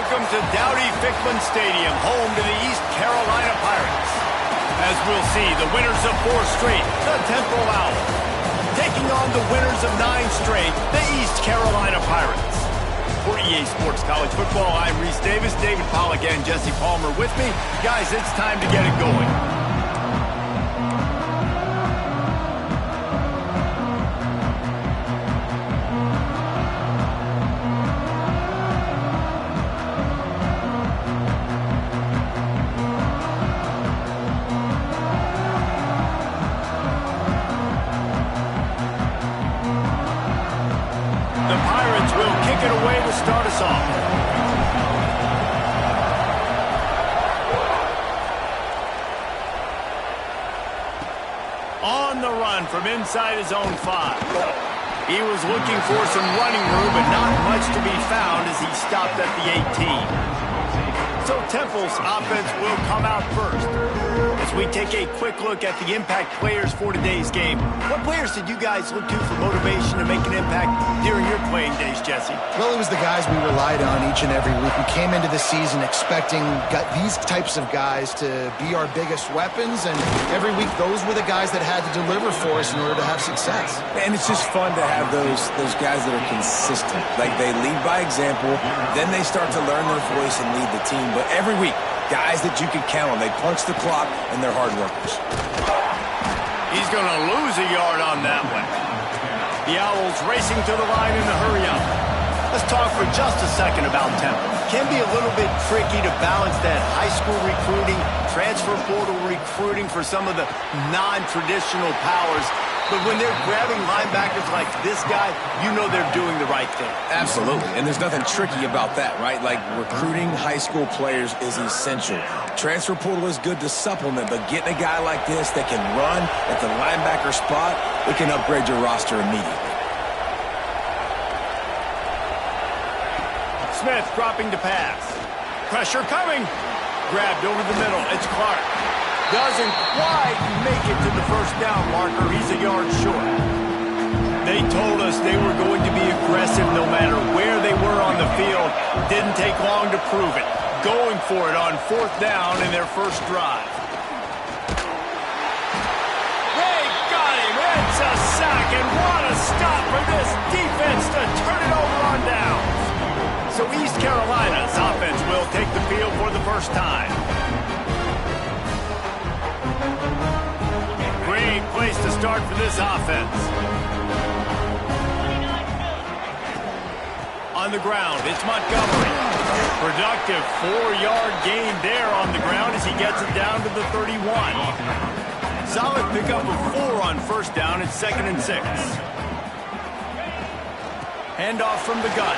Welcome to Dowdy-Ficklen Stadium, home to the East Carolina Pirates. As we'll see, the winners of 4 straight, the Temple Owls, taking on the winners of 9 straight, the East Carolina Pirates. For EA Sports College Football, I'm Reese Davis, David Pollack, and Jesse Palmer with me. Guys, it's time to get it going. It away to start us off. On the run from inside his own 5. He was looking for some running room, but not much to be found as he stopped at the 18. So Temple's offense will come out first. As we take a quick look at the impact players for today's game, what players did you guys look to for motivation to make an impact during your playing days, Jesse? Well, it was the guys we relied on each and every week. We came into the season expecting these types of guys to be our biggest weapons, and every week those were the guys that had to deliver for us in order to have success. And it's just fun to have those guys that are consistent. Like, they lead by example, then they start to learn their voice and lead the team. But every week, guys that you can count on. They punch the clock, and they're hard workers. He's going to lose a yard on that one. The Owls racing to the line in the hurry up. Let's talk for just a second about Temple. Can be a little bit tricky to balance that high school recruiting, transfer portal recruiting for some of the non-traditional powers. But when they're grabbing linebackers like this guy, you know they're doing the right thing. Absolutely, and there's nothing tricky about that, right? Like, recruiting high school players is essential. Transfer portal is good to supplement, but getting a guy like this that can run at the linebacker spot, it can upgrade your roster immediately. Smith dropping to pass. Pressure coming. Grabbed over the middle. It's Clark. Doesn't quite make it to the first down marker. He's a yard short. They told us they were going to be aggressive no matter where they were on the field. Didn't take long to prove it. Going for it on 4th down in their first drive. They got him. It's a sack, and what a stop for this defense to turn it over on downs. So East Carolina's offense will take the field for the first time. Great place to start for this offense. On the ground, it's Montgomery. Productive 4-yard gain there on the ground as he gets it down to the 31. Solid pickup of 4 on first down. It's 2nd and 6. Handoff from the gun.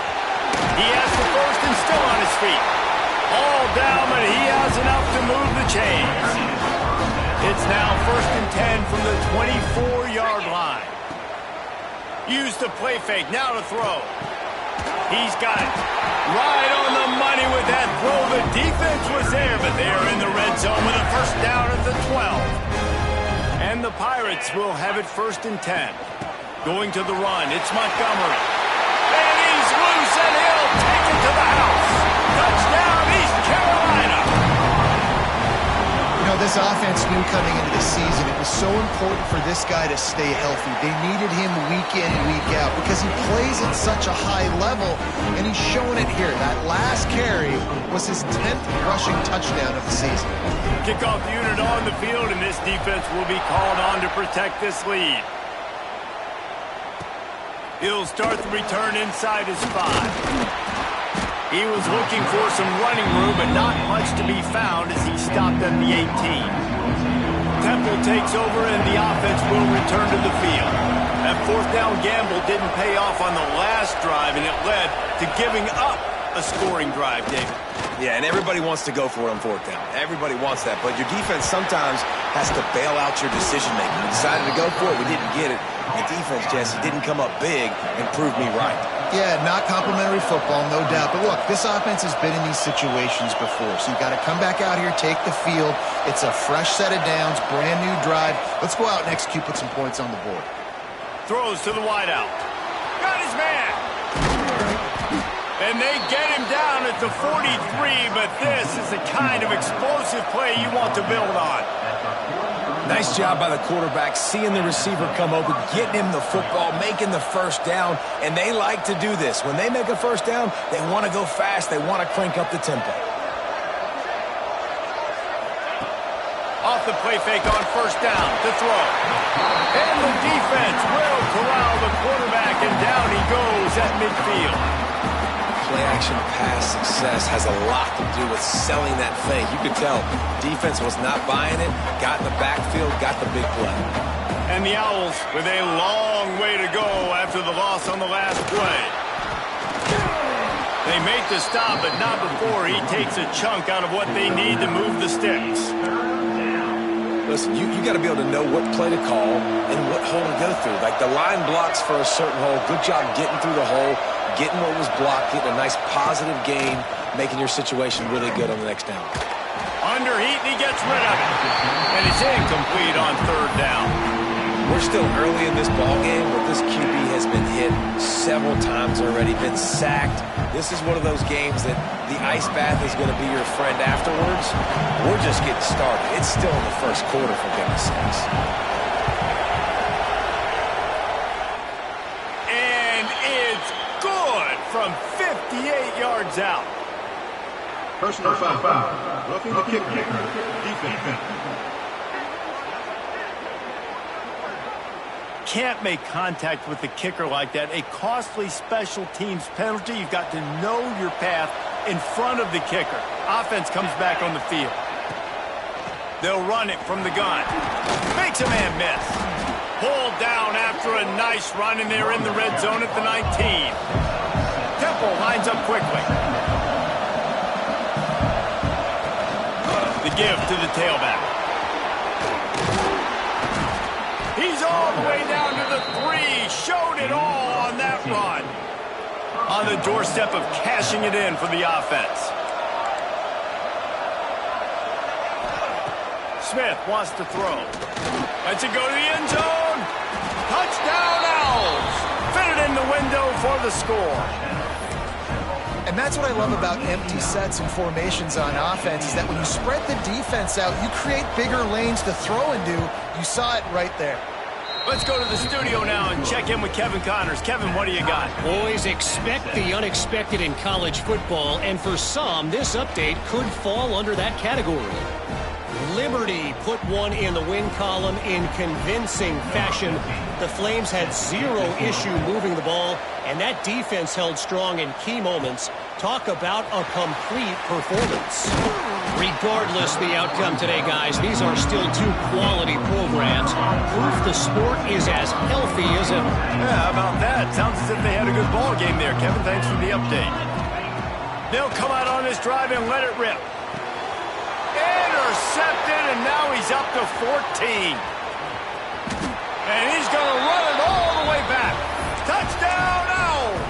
He has the first and still on his feet. All down, but he has enough to move the chains. It's now 1st and 10 from the 24-yard line. Use the play fake, now to throw. He's got it. Right on the money with that throw. The defense was there, but they are in the red zone with a first down at the 12. And the Pirates will have it 1st and 10. Going to the run, it's Montgomery. And he's loose, and he'll take it to the house. Touchdown, East Carolina. You know, this offense knew coming into the season it was so important for this guy to stay healthy. They needed him week in, week out because he plays at such a high level, and he's showing it here. That last carry was his 10th rushing touchdown of the season. Kickoff unit on the field, and this defense will be called on to protect this lead. He'll start the return inside his 5. He was looking for some running room, but not much to be found as he stopped at the 18. Temple takes over, and the offense will return to the field. That 4th down gamble didn't pay off on the last drive, and it led to giving up a scoring drive, David. Yeah, and everybody wants to go for it on 4th down. Everybody wants that, but your defense sometimes has to bail out your decision-making. We decided to go for it. We didn't get it. The defense, Jesse, didn't come up big and prove me right. Yeah, not complimentary football, no doubt. But look, this offense has been in these situations before, so you got to come back out here, take the field. It's a fresh set of downs, brand new drive. Let's go out and execute, put some points on the board. Throws to the wideout. Got his man. And they get him down at the 43, but this is the kind of explosive play you want to build on. Nice job by the quarterback, seeing the receiver come open, getting him the football, making the first down, and they like to do this. When they make a first down, they want to go fast. They want to crank up the tempo. Off the play fake on first down to throw. And the defense will corral the quarterback, and down he goes at midfield. Play-action pass success has a lot to do with selling that fake. You could tell defense was not buying it, got in the backfield, got the big play. And the Owls with a long way to go after the loss on the last play. They make the stop, but not before he takes a chunk out of what they need to move the sticks. Listen, you got to be able to know what play to call and what hole to go through. Like the line blocks for a certain hole. Good job getting through the hole, getting what was blocked, getting a nice positive gain, making your situation really good on the next down. Underheat, and he gets rid of it. And it's incomplete on third down. We're still early in this ball game, but this QB has been hit several times already, been sacked. This is one of those games that the ice bath is going to be your friend afterwards. We're just getting started. It's still in the first quarter, for goodness sakes. And it's good from 58 yards out. Personal foul. Roughing the kicker. Defense. Can't make contact with the kicker like that. A costly special teams penalty. You've got to know your path in front of the kicker. Offense comes back on the field. They'll run it from the gun. Makes a man miss. Pulled down after a nice run, and they're in the red zone at the 19. Temple lines up quickly. The give to the tailback. He's all the way down to the 3. Showed it all on that run. On the doorstep of cashing it in for the offense. Smith wants to throw. Lets it go to the end zone. Touchdown Owls. Fit it in the window for the score. And that's what I love about empty sets and formations on offense, is that when you spread the defense out, you create bigger lanes to throw into. You saw it right there. Let's go to the studio now and check in with Kevin Connors. Kevin, what do you got? Boys, expect the unexpected in college football, and for some, this update could fall under that category. Liberty put one in the win column in convincing fashion. The Flames had zero issue moving the ball, and that defense held strong in key moments. Talk about a complete performance. Regardless the outcome today, guys, these are still two quality programs. Proof the sport is as healthy as ever. Yeah, how about that? Sounds as if they had a good ball game there, Kevin. Thanks for the update. They'll come out on this drive and let it rip. Intercepted, and now he's up to 14. And he's going to run it all the way back. Touchdown, Owls!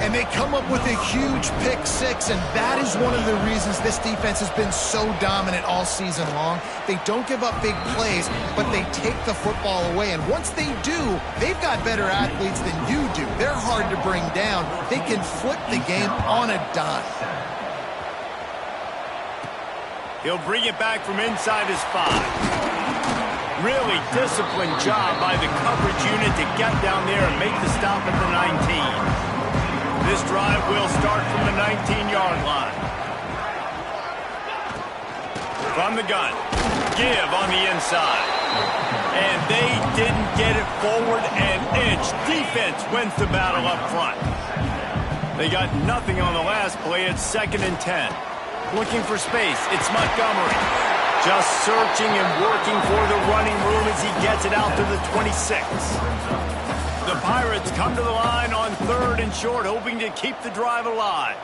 And they come up with a huge pick six, and that is one of the reasons this defense has been so dominant all season long. They don't give up big plays, but they take the football away. And once they do, they've got better athletes than you do. They're hard to bring down. They can flip the game on a dime. He'll bring it back from inside his 5. Really disciplined job by the coverage unit to get down there and make the stop at the 19. This drive will start from the 19-yard line. From the gun. Give on the inside. And they didn't get it forward an inch. Defense wins the battle up front. They got nothing on the last play. It's 2nd and 10. Looking for space. It's Montgomery. Just searching and working for the running room as he gets it out to the 26. The Pirates come to the line on 3rd and short, hoping to keep the drive alive.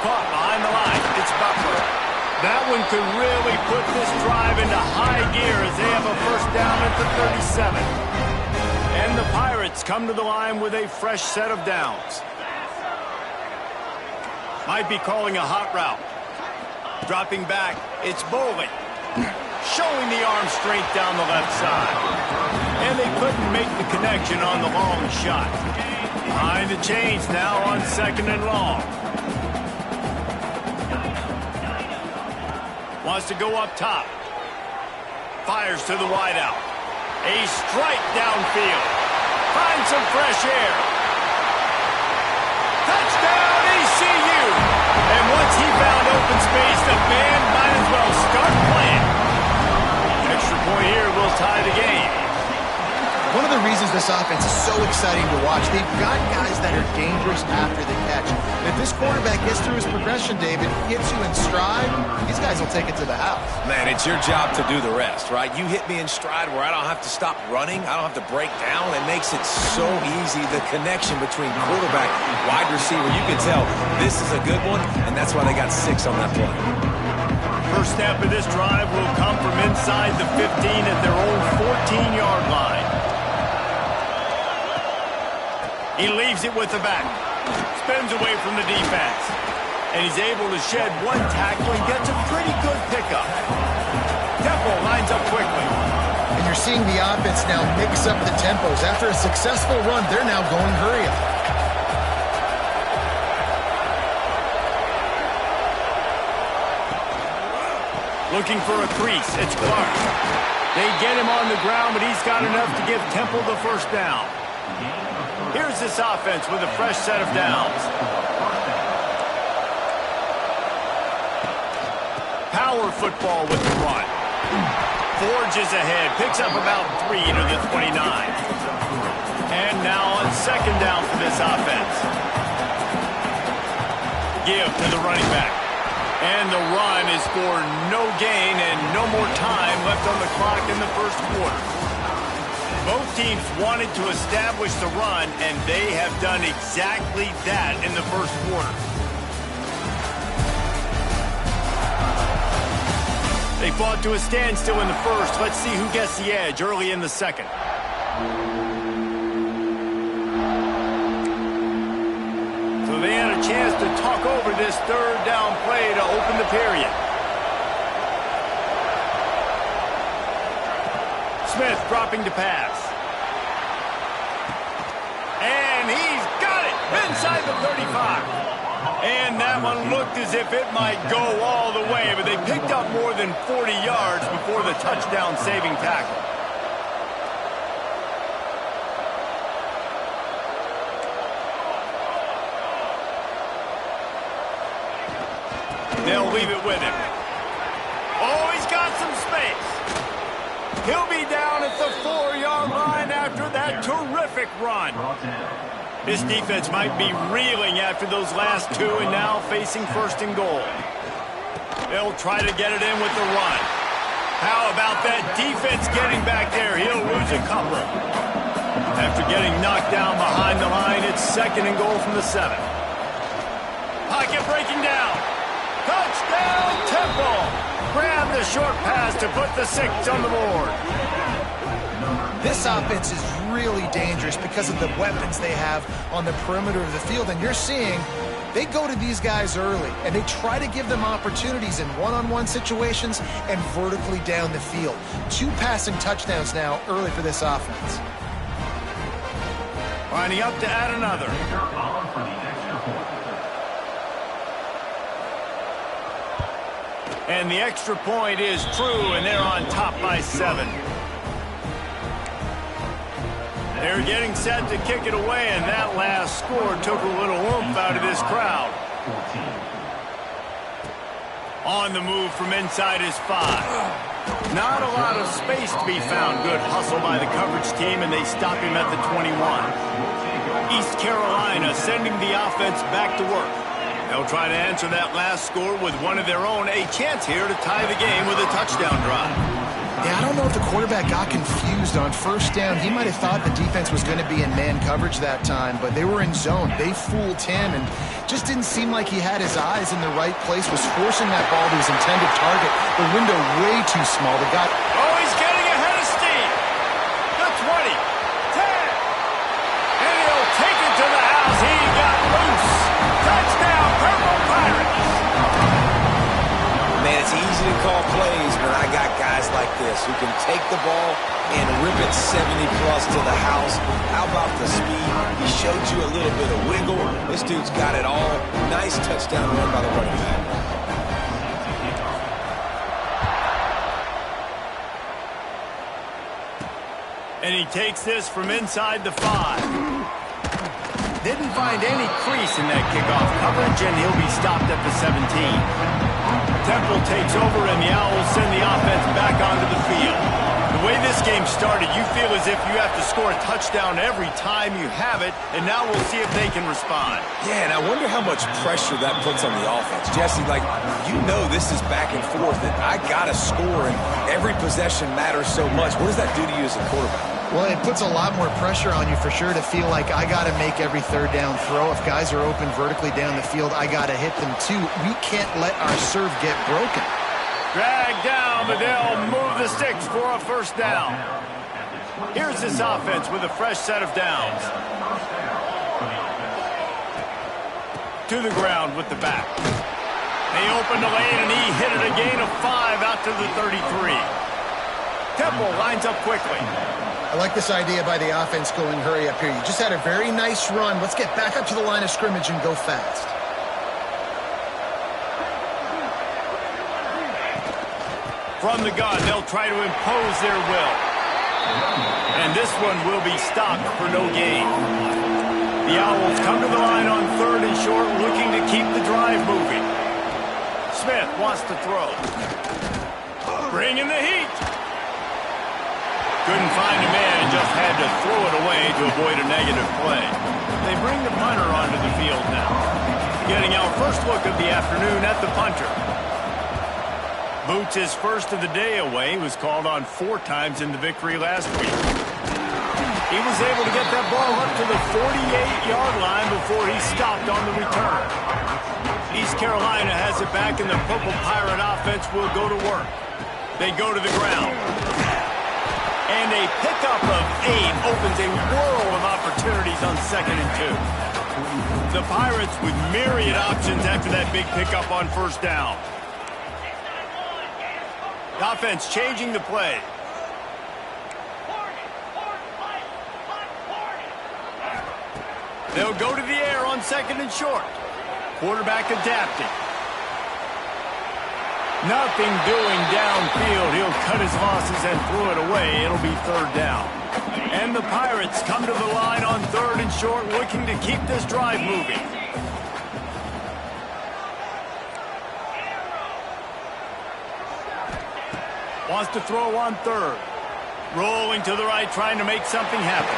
Caught behind the line. It's Butler. That one could really put this drive into high gear as they have a first down at the 37. And the Pirates come to the line with a fresh set of downs. Might be calling a hot route. Dropping back, it's Bowling. Showing the arm strength down the left side. And they couldn't make the connection on the long shot. Behind the chains now on 2nd and long. Wants to go up top. Fires to the wideout. A strike downfield. Finds some fresh air. Touchdown, ECU! And once he found open space, the band might as well start playing. Extra point here will tie the game. One of the reasons this offense is so exciting to watch, they've got guys that are dangerous after the catch. And if this quarterback gets through his progression, David, gets you in stride, these guys will take it to the house. Man, it's your job to do the rest, right? You hit me in stride where I don't have to stop running. I don't have to break down. It makes it so easy. The connection between quarterback, wide receiver, you can tell this is a good one, and that's why they got 6 on that play. First snap of this drive will come from inside the 15 at their own 14-yard line. He leaves it with the back. Spins away from the defense. And he's able to shed 1 tackle and gets a pretty good pickup. Temple lines up quickly. And you're seeing the offense now mix up the tempos. After a successful run, they're now going hurry up. Looking for a crease. It's Clark. They get him on the ground, but he's got enough to give Temple the first down. Here's this offense with a fresh set of downs. Power football with the run. Forges ahead, picks up about 3 to the 29. And now on 2nd down for this offense. Give to the running back. And the run is for no gain and no more time left on the clock in the first quarter. Both teams wanted to establish the run, and they have done exactly that in the first quarter. They fought to a standstill in the first. Let's see who gets the edge early in the second. So they had a chance to talk over this 3rd down play to open the period. Smith dropping to pass. And he's got it inside the 35. And that one looked as if it might go all the way, but they picked up more than 40 yards before the touchdown-saving tackle. They'll leave it with him. Oh, he's got some space. He'll be down at the 4-yard line after that terrific run. This defense might be reeling after those last 2 and now facing 1st and goal. They'll try to get it in with the run. How about that defense getting back there? He'll lose a couple. After getting knocked down behind the line, it's 2nd and goal from the 7. Pocket breaking down. Touchdown, Temple. Grab the short pass to put the 6 on the board. This offense is really dangerous because of the weapons they have on the perimeter of the field. And you're seeing they go to these guys early, and they try to give them opportunities in one-on-one situations and vertically down the field. 2 passing touchdowns now early for this offense. Lining up to add another. And the extra point is true, and they're on top by 7. They're getting set to kick it away, and that last score took a little oomph out of this crowd. On the move from inside is 5. Not a lot of space to be found. Good hustle by the coverage team, and they stop him at the 21. East Carolina sending the offense back to work. They'll try to answer that last score with one of their own. A chance here to tie the game with a touchdown drive. Yeah, I don't know if the quarterback got confused on 1st down. He might have thought the defense was going to be in man coverage that time, but they were in zone. They fooled him, and just didn't seem like he had his eyes in the right place, was forcing that ball to his intended target. The window way too small. The guy... Oh, he's getting ahead of steam. The 20, 10, and he'll take it to the house. He got loose. Touchdown, Purple Pirates. Man, it's easy to call plays when I got guys like this. who can take the ball and rip it 70-plus to the house. How about the speed? He showed you a little bit of wiggle. This dude's got it all. Nice touchdown run by the running back. And he takes this from inside the 5. Didn't find any crease in that kickoff coverage, and he'll be stopped at the 17. Temple takes over, and the Owls send the offense back onto the field. The way this game started, you feel as if you have to score a touchdown every time you have it, and now we'll see if they can respond. Yeah, and I wonder how much pressure that puts on the offense. Jesse, like, you know this is back and forth, and I got to score, and every possession matters so much. What does that do to you as a quarterback? Well, it puts a lot more pressure on you for sure to feel like I got to make every third down throw. If guys are open vertically down the field, I got to hit them too. We can't let our serve get broken. Dragged down, but they'll move the sticks for a first down. Here's this offense with a fresh set of downs. To the ground with the back. They opened the lane, and he hit it a gain of 5 out to the 33. Temple lines up quickly. I like this idea by the offense going hurry up here. You just had a very nice run. Let's get back up to the line of scrimmage and go fast. From the gun, they'll try to impose their will. And this one will be stopped for no gain. The Owls come to the line on 3rd and short, looking to keep the drive moving. Smith wants to throw. Bring in the heat. Couldn't find a man and just had to throw it away to avoid a negative play. They bring the punter onto the field now. Getting our first look of the afternoon at the punter. Boots his first of the day away. He was called on 4 times in the victory last week. He was able to get that ball up to the 48-yard line before he stopped on the return. East Carolina has it back, and the Purple Pirate offense will go to work. They go to the ground. And a pickup of 8 opens a world of opportunities on 2nd and 2. The Pirates with myriad options after that big pickup on first down. The offense changing the play. They'll go to the air on 2nd and short. Quarterback adapting. Nothing doing downfield. He'll cut his losses and throw it away. It'll be 3rd down. And the Pirates come to the line on 3rd and short, looking to keep this drive moving. Wants to throw on 3rd. Rolling to the right, trying to make something happen.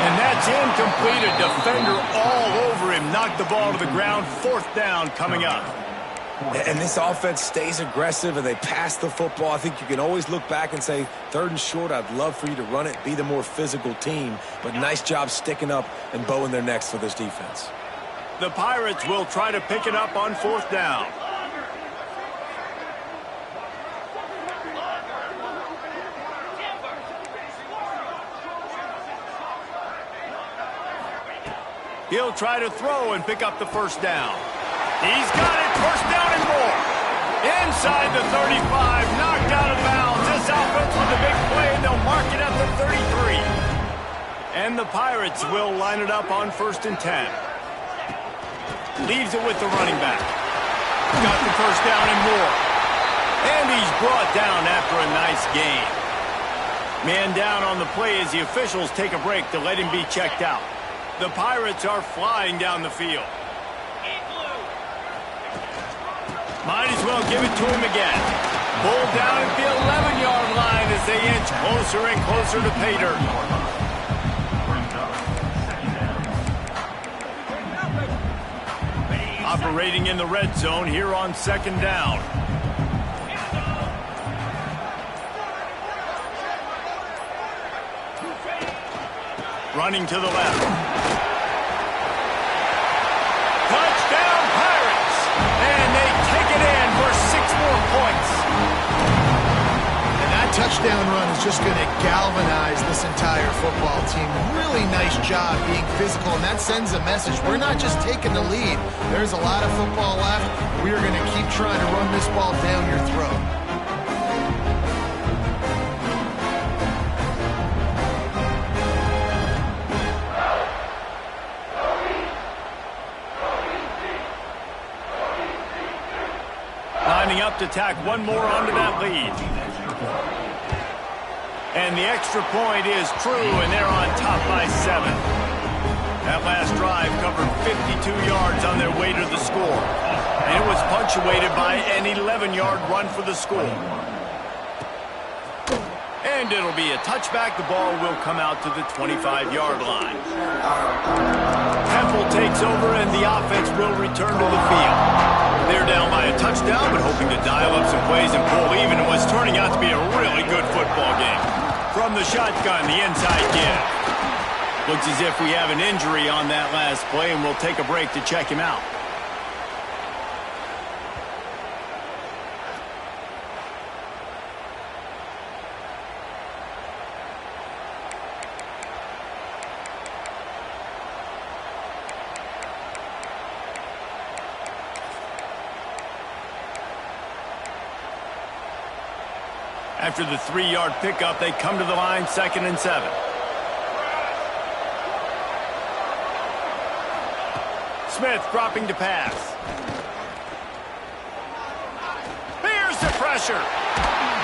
And that's incomplete. A defender all over him. Knocked the ball to the ground. 4th down coming up. And this offense stays aggressive, and they pass the football. I think you can always look back and say, 3rd and short, I'd love for you to run it, be the more physical team. But nice job sticking up and bowing their necks for this defense. The Pirates will try to pick it up on 4th down. He'll try to throw and pick up the first down. He's got it, first down and more. Inside the 35, knocked out of bounds. This offense with a big play, and they'll mark it at the 33. And the Pirates will line it up on 1st and 10. Leaves it with the running back. Got the first down and more. And he's brought down after a nice gain. Man down on the play as the officials take a break to let him be checked out. The Pirates are flying down the field. Might as well give it to him again. Pulled down at the 11-yard line as they inch closer and closer to pay dirt. Operating in the red zone here on 2nd down. Running to the left. Touchdown Pirates! And they take it in for 6 more points. And that touchdown run is just going to galvanize this entire football team. Really nice job being physical, and that sends a message. We're not just taking the lead. There's a lot of football left. We are going to keep trying to run this ball down your throat. up to tack one more onto that lead. And the extra point is true, and they're on top by 7. That last drive covered 52 yards on their way to the score. And it was punctuated by an 11-yard run for the score. And it'll be a touchback. The ball will come out to the 25-yard line. Temple takes over, and the offense will return to the field. They're down by a touchdown, but hoping to dial up some plays and pull even in what's turning out to be a really good football game. From the shotgun, the inside give. Looks as if we have an injury on that last play, and we'll take a break to check him out. After the 3-yard pickup, they come to the line, 2nd and 7. Smith dropping to pass. Here's the pressure.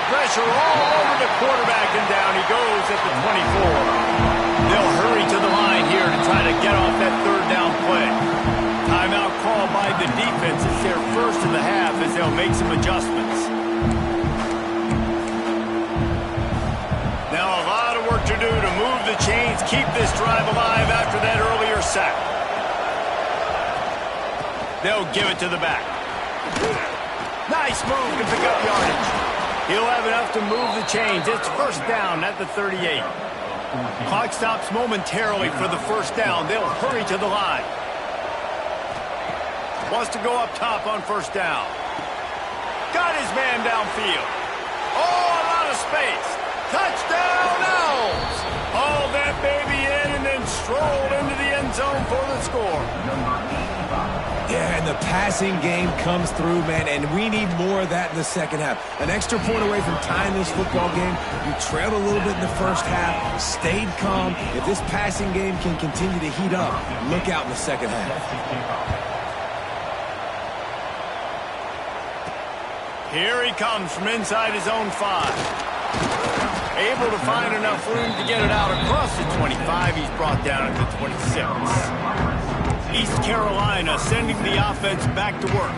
Pressure all over the quarterback, and down he goes at the 24. They'll hurry to the line here to try to get off that 3rd down play. Timeout called by the defense. It's their first of the half as they'll make some adjustments. Now a lot of work to do to move the chains, keep this drive alive after that earlier sack. They'll give it to the back. Nice move to pick up yardage. He'll have enough to move the chains. It's 1st down at the 38. Clock stops momentarily for the 1st down. They'll hurry to the line. Wants to go up top on 1st down. Got his man downfield. Oh, a lot of space. Touchdown, Owls! Hauled that baby in and then strolled into the end zone for the score. Yeah, and the passing game comes through, man, and we need more of that in the 2nd half. An extra point away from tying this football game. You trailed a little bit in the 1st half, stayed calm. If this passing game can continue to heat up, look out in the 2nd half. Here he comes from inside his own 5. Able to find enough room to get it out across the 25. He's brought down at the 26. East Carolina sending the offense back to work.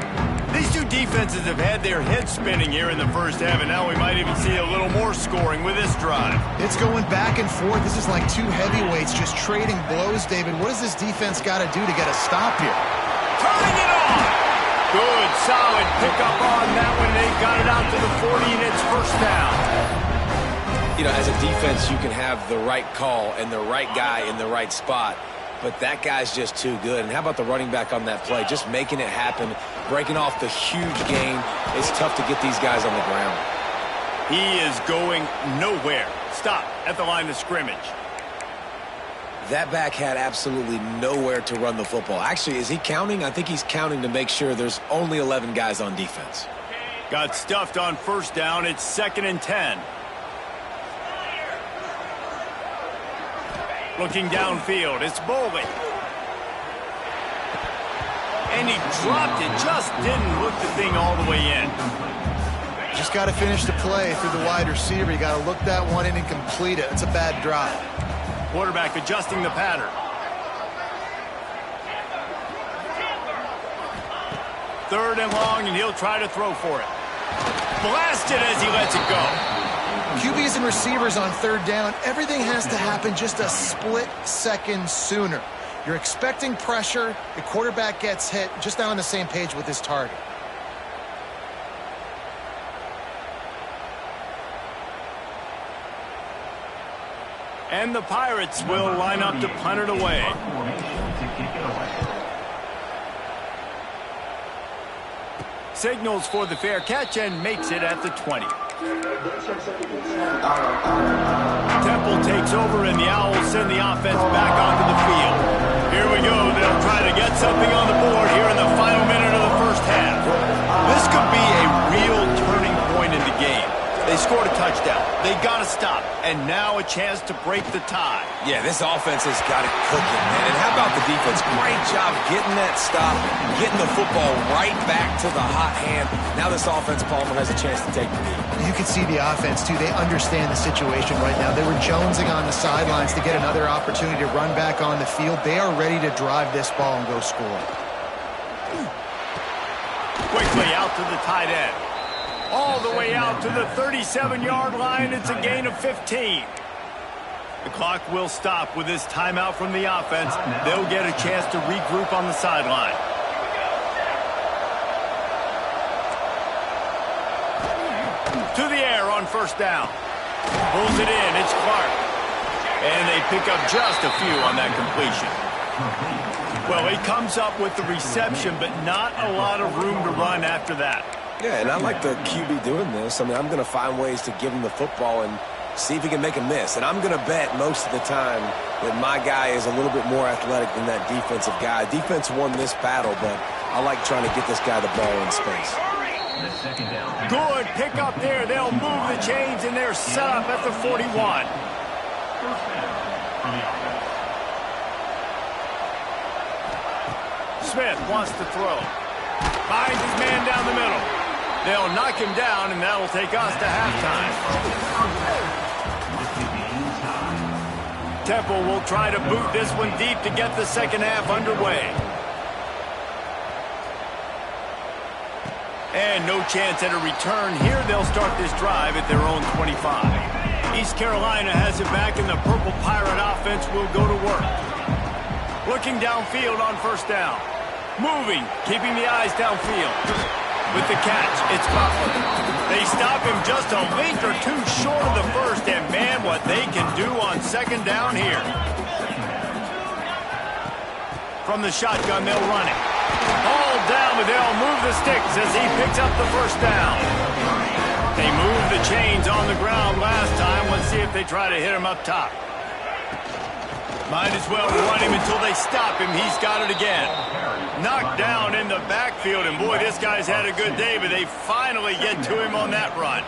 These two defenses have had their heads spinning here in the 1st half, and now we might even see a little more scoring with this drive. It's going back and forth. This is like two heavyweights just trading blows, David. What does this defense got to do to get a stop here? Turning it on! Good, solid pickup on that one. They got it out to the 40, and it's 1st down. You know, as a defense, you can have the right call and the right guy in the right spot, but that guy's just too good. And how about the running back on that play? Just making it happen, breaking off the huge gain. It's tough to get these guys on the ground. He is going nowhere. Stop at the line of scrimmage. That back had absolutely nowhere to run the football. Actually, is he counting? I think he's counting to make sure there's only 11 guys on defense. Got stuffed on 1st down. It's 2nd and 10. Looking downfield, it's Bolden. And he dropped it, just didn't look the thing all the way in. Just got to finish the play through the wide receiver. You got to look that one in and complete it. It's a bad drop. Quarterback adjusting the pattern. 3rd and long, and he'll try to throw for it. Blasted as he lets it go. QBs and receivers on 3rd down, everything has to happen just a split second sooner. You're expecting pressure, the quarterback gets hit, just not on the same page with his target. And the Pirates will line up to punt it away. Signals for the fair catch and makes it at the 20. Temple takes over, and the Owls send the offense back onto the field. Here we go. They'll try to get something on the board here in the final minute of the 1st half. This could be a real turning point in the game. They scored a touchdown. They got to stop, and now a chance to break the tie. Yeah, this offense has got it cooking, man. And how about the defense? Great job getting that stop, getting the football right back to the hot hand. Now this offense, Palmer, has a chance to take the lead. You can see the offense, too. They understand the situation right now. They were jonesing on the sidelines to get another opportunity to run back on the field. They are ready to drive this ball and go score. Quickly out to the tight end. All the way out to the 37-yard line. It's a gain of 15. The clock will stop with this timeout from the offense. They'll get a chance to regroup on the sideline. To the air on first down. Pulls it in. It's Clark. And they pick up just a few on that completion. Well, he comes up with the reception, but not a lot of room to run after that. Yeah, and I like the QB doing this. I mean, I'm going to find ways to give him the football and see if he can make a miss. And I'm going to bet most of the time that my guy is a little bit more athletic than that defensive guy. Defense won this battle, but I like trying to get this guy the ball in space. Good pick up there. They'll move the chains, and they're set up at the 41. Smith wants to throw. Finds his man down the middle. They'll knock him down, and that'll take us to halftime. Temple will try to boot this one deep to get the second half underway. And no chance at a return here. They'll start this drive at their own 25. East Carolina has it back, and the Purple Pirate offense will go to work. Looking downfield on first down. Moving, keeping the eyes downfield. With the catch, it's Butler. They stop him just a length or two short of the first, and man, what they can do on second down here. From the shotgun, they'll run it. All down, but they'll move the sticks as he picks up the first down. They moved the chains on the ground last time. Let's see if they try to hit him up top. Might as well run him until they stop him. He's got it again. Knocked down in the backfield, and boy, this guy's had a good day, but they finally get to him on that run.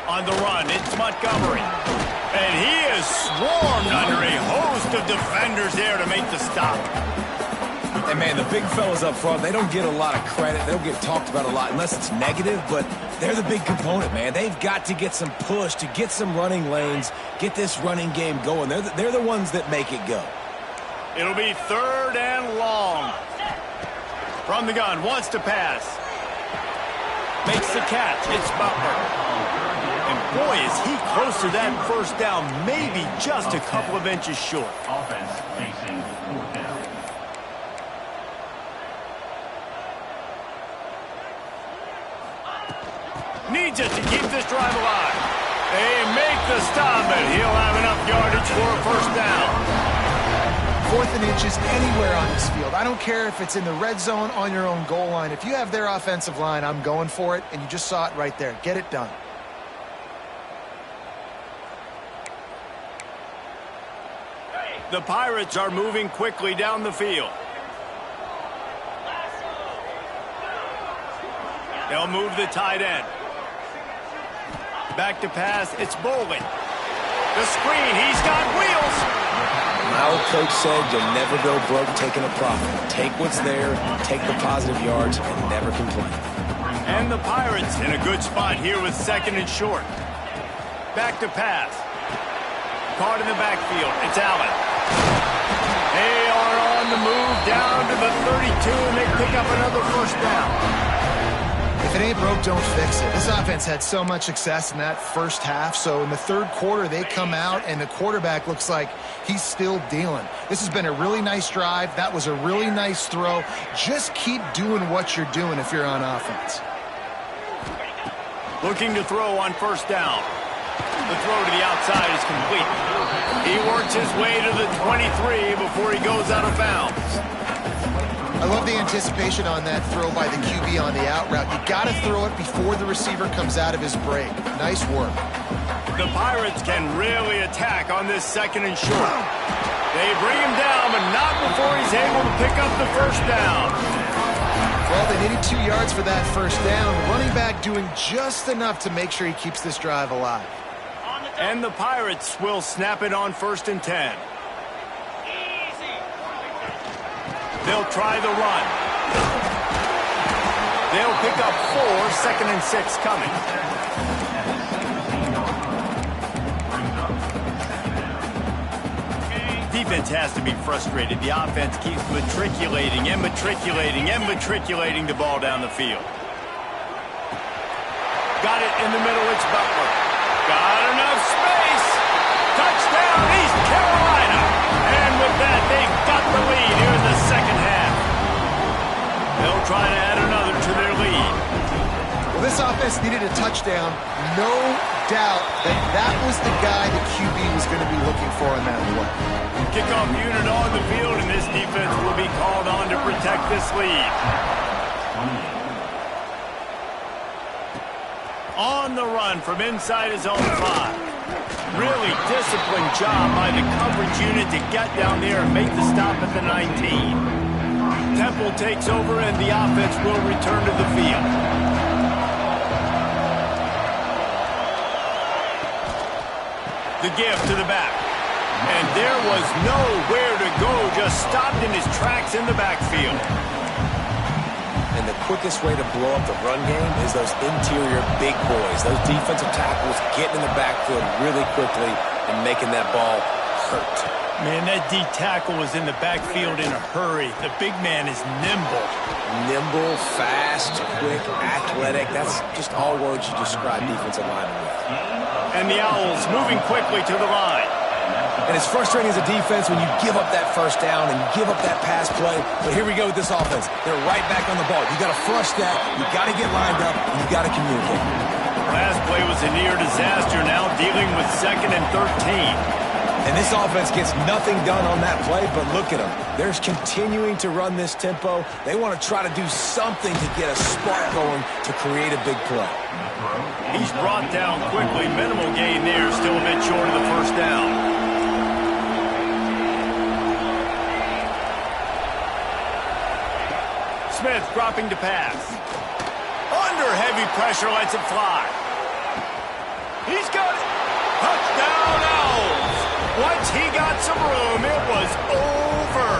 On the run, it's Montgomery. And he is swarmed under a host of defenders there to make the stop. And, man, the big fellas up front, they don't get a lot of credit. They don't get talked about a lot unless it's negative, but they're the big component, man. They've got to get some push, to get some running lanes, get this running game going. They're the ones that make it go. It'll be third and long. From the gun, wants to pass. Makes the catch. It's Butler. And boy, is he close to that first down, maybe just a couple of inches short. Offense facing fourth down. Needs it to keep this drive alive. They make the stop, and he'll have enough yardage for a first down. 4th and inches anywhere on this field. I don't care if it's in the red zone, on your own goal line. If you have their offensive line, I'm going for it, and you just saw it right there. Get it done. The Pirates are moving quickly down the field. They'll move the tight end. Back to pass, it's Bowling. The screen, he's got wheels. My old coach said you'll never go broke taking a profit. Take what's there, take the positive yards, and never complain. And the Pirates in a good spot here with second and short. Back to pass. Caught in the backfield, it's Allen. They are on the move down to the 32, and they pick up another first down. If it ain't broke, don't fix it. This offense had so much success in that first half, so in the third quarter, they come out, and the quarterback looks like he's still dealing. This has been a really nice drive. That was a really nice throw. Just keep doing what you're doing if you're on offense. Looking to throw on first down. The throw to the outside is complete. He works his way to the 23 before he goes out of bounds. I love the anticipation on that throw by the QB on the out route. You got to throw it before the receiver comes out of his break. Nice work. The Pirates can really attack on this second and short. They bring him down, but not before he's able to pick up the first down. Well, they needed 2 yards for that first down. Running back doing just enough to make sure he keeps this drive alive. And the Pirates will snap it on 1st and 10. They'll try the run. They'll pick up 4, 2nd and 6 coming. Defense has to be frustrated. The offense keeps matriculating and matriculating and matriculating the ball down the field. Got it in the middle. It's Butler. Got enough space. Touchdown, East Carolina. And with that, they've got the lead here in the second half. They'll try to add another to their lead. Well, this offense needed a touchdown. No doubt that was the guy the QB was going to be looking for in that play. Kickoff unit on the field, and this defense will be called on to protect this lead. On the run from inside his own 5. Really disciplined job by the coverage unit to get down there and make the stop at the 19. Temple takes over, and the offense will return to the field. The give to the back. And there was nowhere to go, just stopped in his tracks in the backfield. And the quickest way to blow up the run game is those interior big boys. Those defensive tackles getting in the backfield really quickly and making that ball hurt. Man, that D tackle was in the backfield in a hurry. The big man is nimble. Nimble, fast, quick, athletic. That's just all words you describe defensive linemen with. And the Owls moving quickly to the line. And it's frustrating as a defense when you give up that first down and give up that pass play. But here we go with this offense. They're right back on the ball. You got to flush that. You got to get lined up. And you got to communicate. Last play was a near disaster. Now dealing with 2nd and 13. And this offense gets nothing done on that play, but look at them. They're continuing to run this tempo. They want to try to do something to get a spark going to create a big play. He's brought down quickly. Minimal gain there. Still a bit short of the first down. Smith dropping to pass. Under heavy pressure, lets it fly. He's got it. Touchdown, Owls. Once he got some room, it was over.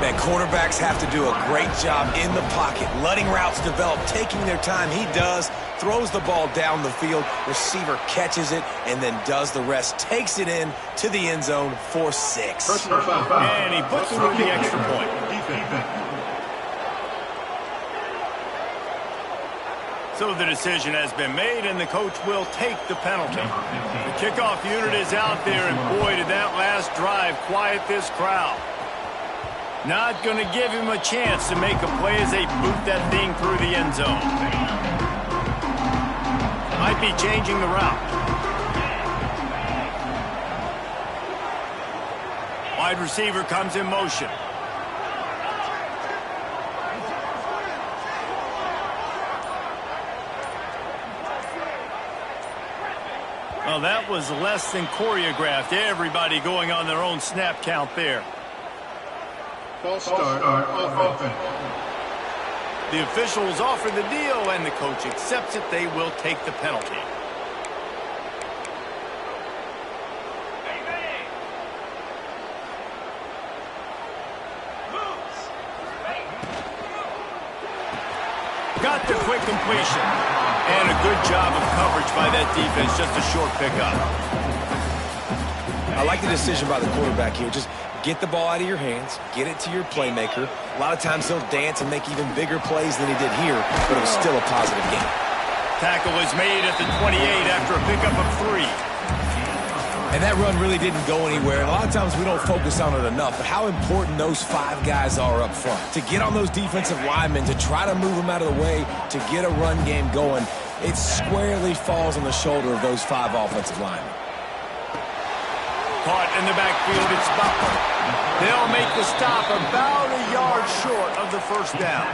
Man, quarterbacks have to do a great job in the pocket, letting routes develop, taking their time. He does, throws the ball down the field, receiver catches it, and then does the rest, takes it in to the end zone for 6. And he puts through the extra point. So the decision has been made, and the coach will take the penalty. The kickoff unit is out there, and boy, did that last drive quiet this crowd. Not going to give him a chance to make a play as they boot that thing through the end zone. Might be changing the route. Wide receiver comes in motion. Well, that was less than choreographed. Everybody going on their own snap count there. False start off offense. The officials offer the deal, and the coach accepts it. They will take the penalty. Got the quick completion. And a good job of coverage by that defense. Just a short pickup. I like the decision by the quarterback here. Just get the ball out of your hands, get it to your playmaker. A lot of times he'll dance and make even bigger plays than he did here, but it was still a positive game. Tackle is made at the 28 after a pickup of 3. And that run really didn't go anywhere. And a lot of times we don't focus on it enough, but how important those 5 guys are up front. To get on those defensive linemen, to try to move them out of the way, to get a run game going, it squarely falls on the shoulder of those 5 offensive linemen. Caught in the backfield, it's Butler. They'll make the stop about a yard short of the first down.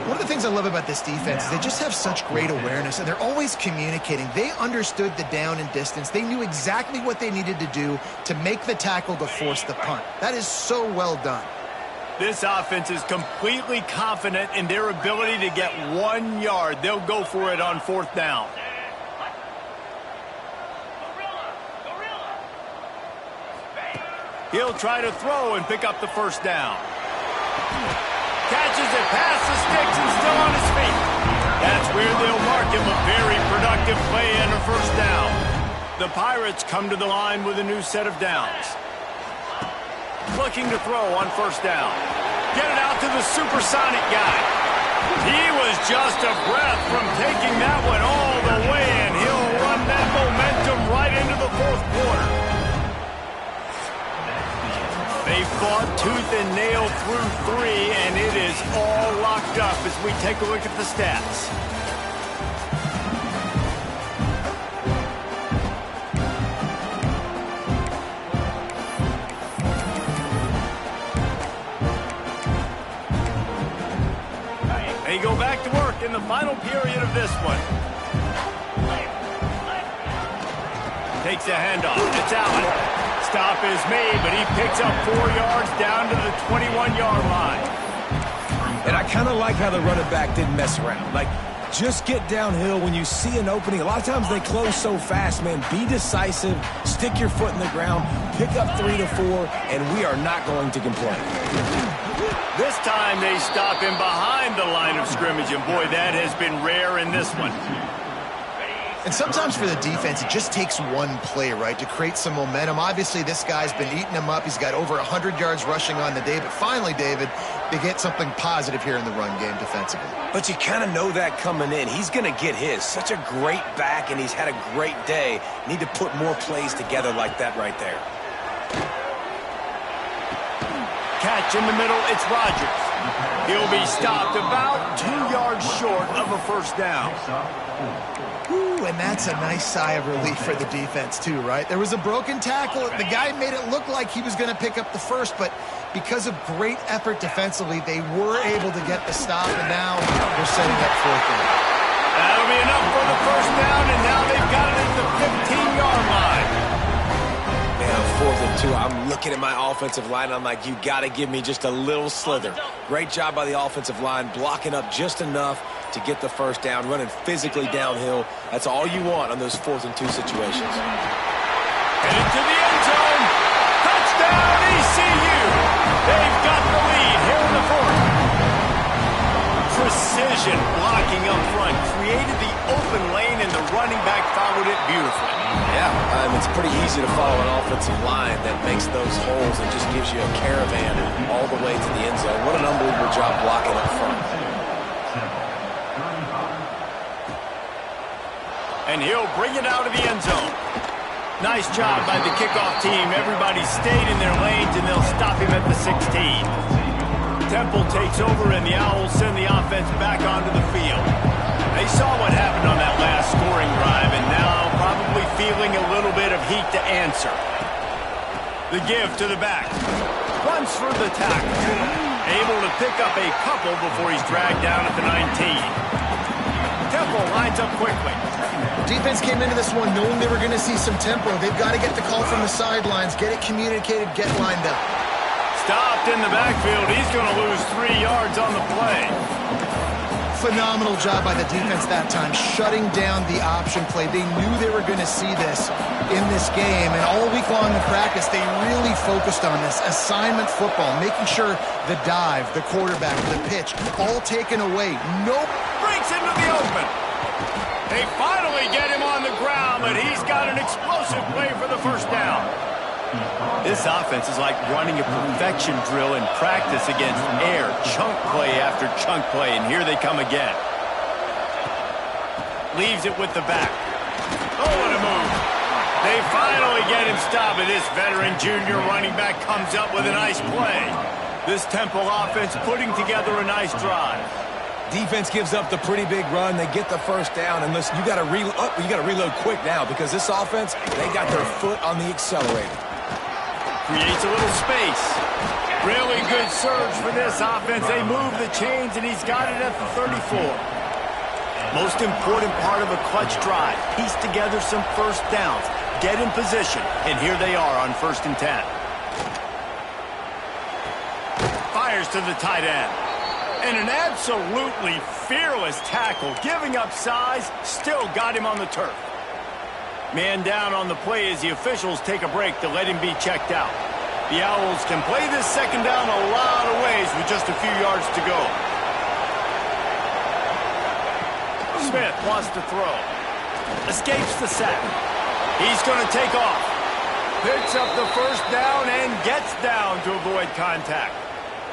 One of the things I love about this defense is they just have such great awareness, and they're always communicating. They understood the down and distance. They knew exactly what they needed to do to make the tackle to force the punt. That is so well done. This offense is completely confident in their ability to get 1 yard. They'll go for it on 4th down. He'll try to throw and pick up the 1st down. Catches it past the sticks and still on his feet. That's where they'll mark him a very productive play and a 1st down. The Pirates come to the line with a new set of downs. Looking to throw on 1st down. Get it out to the supersonic guy. He was just a breath from taking that one all the way, and he'll run that momentum right into the 4th quarter. They fought tooth and nail through 3, and it is all locked up as we take a look at the stats. They go back to work in the final period of this one. Takes a handoff. It's out. Stop is made, but he picks up 4 yards down to the 21-yard line. And I kind of like how the running back didn't mess around. Like, just get downhill when you see an opening. A lot of times they close so fast, man. Be decisive, stick your foot in the ground, pick up 3 to 4, and we are not going to complain. This time they stop him behind the line of scrimmage, and boy, that has been rare in this one. And sometimes for the defense, it just takes one play, right, to create some momentum. Obviously, this guy's been eating them up. He's got over 100 yards rushing on the day. But finally, David, they get something positive here in the run game defensively. But you kind of know that coming in. He's going to get his. Such a great back, and he's had a great day. Need to put more plays together like that right there. Catch in the middle, it's Rodgers. He'll be stopped about 2 yards short of a 1st down. Ooh, and that's a nice sigh of relief for the defense too, right? There was a broken tackle. The guy made it look like he was going to pick up the 1st, but because of great effort defensively, they were able to get the stop, and now they're setting up 4th down. That'll be enough for the 1st down, and now they've got it at the 15-yard line. Yeah, 4th and 2. I'm looking at my offensive line. I'm like, you got to give me just a little slither. Great job by the offensive line, blocking up just enough to get the 1st down, running physically downhill. That's all you want on those 4th and 2 situations. Headed to the end zone. Touchdown, ECU. They've got the lead here in the 4th. Precision blocking up front created the open lane, and the running back followed it beautifully. Yeah, it's pretty easy to follow an offensive line that makes those holes and just gives you a caravan all the way to the end zone. What an unbelievable job blocking up front. And he'll bring it out of the end zone. Nice job by the kickoff team. Everybody stayed in their lanes, and they'll stop him at the 16. Temple takes over, and the Owls send the offense back onto the field. They saw what happened on that last scoring drive, and now probably feeling a little bit of heat to answer. The give to the back. Runs for the tackle. Able to pick up a couple before he's dragged down at the 19. Temple lines up quickly. Defense came into this one knowing they were going to see some tempo. They've got to get the call from the sidelines, get it communicated, get lined up. Stopped in the backfield. He's going to lose 3 yards on the play. Phenomenal job by the defense that time, shutting down the option play. They knew they were going to see this in this game, and all week long in practice, they really focused on this assignment football, making sure the dive, the quarterback, the pitch, all taken away. Nope. Breaks into the open. They finally get him on the ground, but he's got an explosive play for the 1st down. This offense is like running a perfection drill in practice against air, chunk play after chunk play, and here they come again. Leaves it with the back. Oh, what a move. They finally get him stopped, and this veteran junior running back comes up with a nice play. This Temple offense putting together a nice drive. Defense gives up the pretty big run. They get the 1st down, and listen, you got to reload quick now because this offense, they got their foot on the accelerator. Creates a little space. Really good surge for this offense. They move the chains, and he's got it at the 34. Most important part of a clutch drive. Piece together some 1st downs. Get in position, and here they are on 1st and 10. fires to the tight end. And an absolutely fearless tackle, giving up size, still got him on the turf. Man down on the play as the officials take a break to let him be checked out. The Owls can play this second down a lot of ways with just a few yards to go. Smith wants to throw. Escapes the sack. He's going to take off. Picks up the first down and gets down to avoid contact.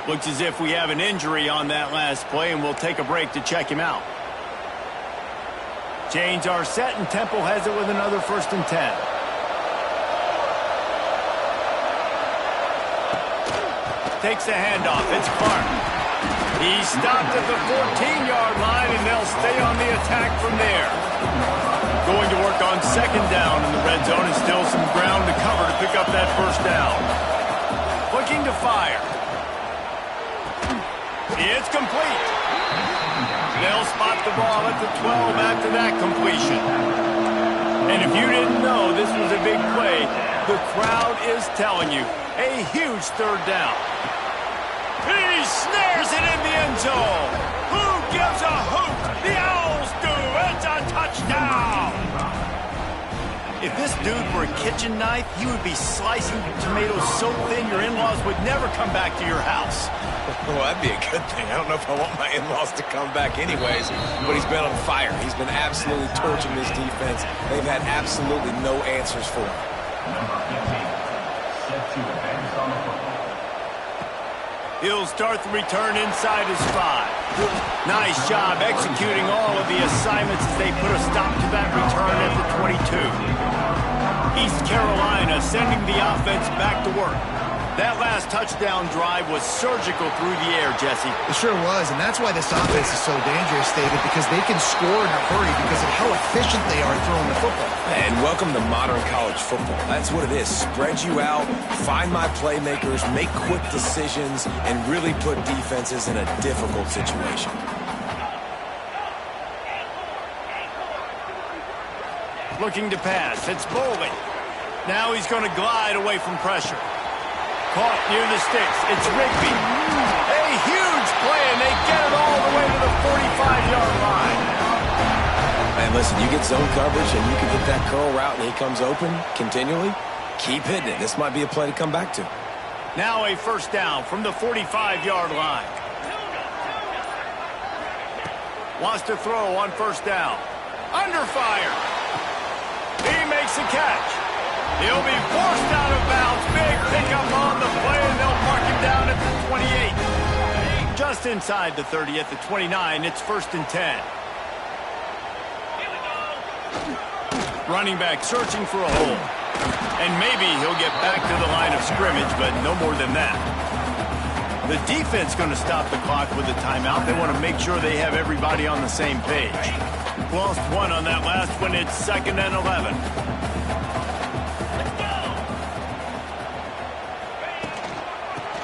Looks as if we have an injury on that last play, and we'll take a break to check him out. Change our set, and Temple has it with another 1st and 10. Takes the handoff. It's Clark. He's stopped at the 14-yard line, and they'll stay on the attack from there. Going to work on 2nd down in the red zone, and still some ground to cover to pick up that 1st down. Looking to fire. It's complete. They'll spot the ball at the 12 after that completion. And if you didn't know this was a big play, the crowd is telling you, a huge 3rd down. He snares it in the end zone. Who gives a hoot? The Owls do. It's a touchdown. If this dude were a kitchen knife, he would be slicing tomatoes so thin your in-laws would never come back to your house. Well, that'd be a good thing. I don't know if I want my in-laws to come back anyways, but he's been on fire. He's been absolutely torching this defense. They've had absolutely no answers for him. He'll start the return inside his 5. Nice job executing all of the assignments as they put a stop to that return at the 22. East Carolina sending the offense back to work. That last touchdown drive was surgical through the air, Jesse. It sure was, and that's why this offense is so dangerous, David, because they can score in a hurry because of how efficient they are throwing the football. And welcome to modern college football. That's what it is. Spread you out, find my playmakers, make quick decisions, and really put defenses in a difficult situation. Looking to pass. It's Bowling. Now he's going to glide away from pressure. Caught near the sticks. It's Rigby. A huge play, and they get it all the way to the 45-yard line. And listen, you get zone coverage, and you can hit that curl route, and he comes open continually. Keep hitting it. This might be a play to come back to. Now a 1st down from the 45-yard line. Wants to throw on 1st down. Under fire. He makes a catch. He'll be forced out of bounds. Big pickup on the play, and they'll mark him down at the 28. Just inside the 30 at the 29. It's 1st and 10. Running back searching for a hole. And maybe he'll get back to the line of scrimmage, but no more than that. The defense going to stop the clock with a timeout. They want to make sure they have everybody on the same page. Lost 1 on that last one. It's 2nd and 11.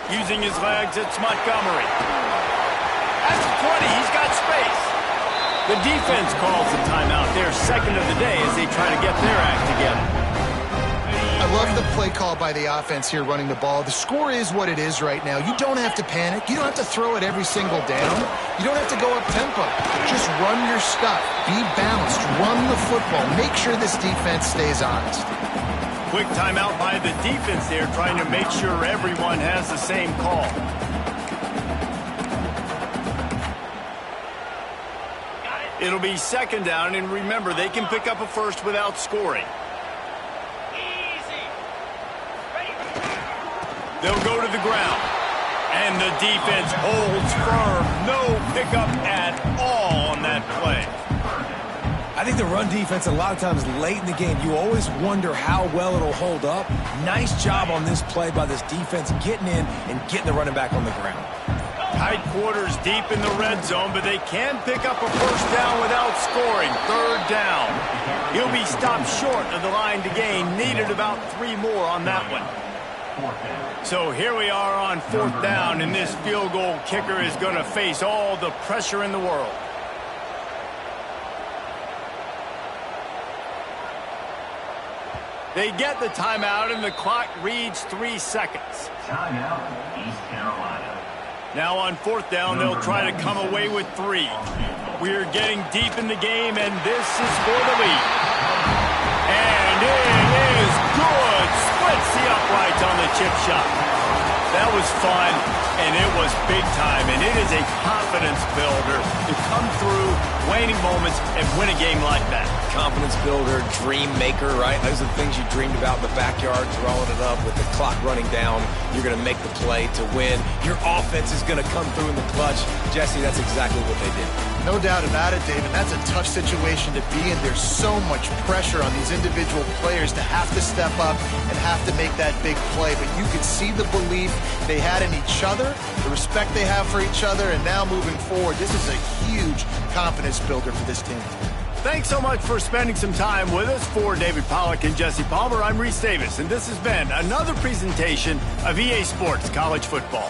Using his legs, it's Montgomery. At the 20, he's got space. The defense calls the timeout. Their 2nd of the day as they try to get their act together. I love the play call by the offense here running the ball. The score is what it is right now. You don't have to panic. You don't have to throw it every single down. You don't have to go up-tempo. Just run your stuff. Be balanced. Run the football. Make sure this defense stays honest. Quick timeout by the defense there, trying to make sure everyone has the same call. It'll be 2nd down, and remember, they can pick up a 1st without scoring. They'll go to the ground, and the defense holds firm. No pickup at all on that play. I think the run defense, a lot of times late in the game, you always wonder how well it'll hold up. Nice job on this play by this defense getting in and getting the running back on the ground. Tight quarters deep in the red zone, but they can pick up a 1st down without scoring. 3rd down. He'll be stopped short of the line to gain. Needed about 3 more on that one. So here we are on 4th down, and this field goal kicker is going to face all the pressure in the world. They get the timeout, and the clock reads 3 seconds. Timeout, East Carolina. Now on 4th down, they'll try to come away with 3. We're getting deep in the game, and this is for the lead. And it is good. Splits the uprights on the chip shot. That was fun, and it was big time, and it is a confidence builder to come through waning moments and win a game like that. Confidence builder, dream maker, right? Those are the things you dreamed about in the backyard, drawing it up with the clock running down. You're going to make the play to win. Your offense is going to come through in the clutch. Jesse, that's exactly what they did. No doubt about it, David. That's a tough situation to be in. There's so much pressure on these individual players to have to step up and have to make that big play. But you could see the belief they had in each other, the respect they have for each other, and now moving forward, this is a huge confidence builder for this team. Thanks so much for spending some time with us. For David Pollack and Jesse Palmer, I'm Reese Davis, and this has been another presentation of EA Sports College Football.